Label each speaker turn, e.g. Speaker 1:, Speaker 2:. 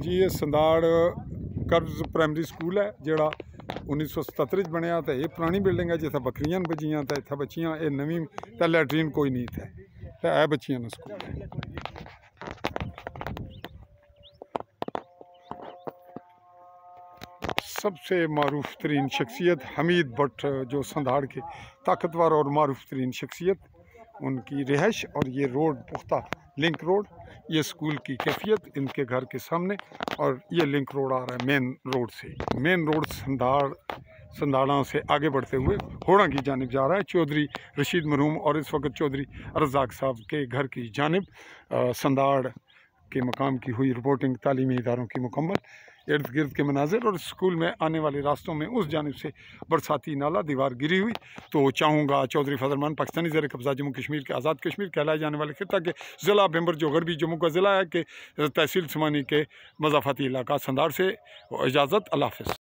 Speaker 1: जी ये संदाड़ कर्ज primary school है जोड़ा 1977 बनया। तो ये पुरानी बिल्डिंग है जिथे बकरियां बजियां तो इतना बच्चियां, ये नवी तो लैटरीन कोई नहीं थे तो यह बच्चियां ने स्कूल। सबसे मारूफ तरीन शख्सियत हमीद भट्ट, जो संधाड़ के ताकतवर और मारूफ तरीन शख्सियत, उनकी रिहाइश और ये रोड पुख्ता लिंक रोड, ये स्कूल की कैफियत इनके घर के सामने। और ये लिंक रोड आ रहा है मेन रोड से, मेन रोड संधाड़ा से आगे बढ़ते हुए होड़ा की जानिब जा रहा है, चौधरी रशीद मरहूम और इस वक्त चौधरी रज़ाक साहब के घर की जानिब। संधाड़ के मकाम की हुई रिपोर्टिंग तालीमी इदारों की मुकम्मल, इर्द गिर्द के मनाजिर और स्कूल में आने वाले रास्तों में उस जानिब से बरसाती नाला दीवार गिरी हुई। तो चाहूँगा चौधरी फजलमान पाकिस्तानी ज़र कब्ज़ा जम्मू कश्मीर के आज़ाद कश्मीर कहलाए जाने वाले खिता के ज़िला बेंबर जो गरबी जम्मू का ज़िला है, कि तहसील समानी के मज़ाफ़ाती इलाका संधाड़ से इजाज़त। अल्लाह हाफ़िज़।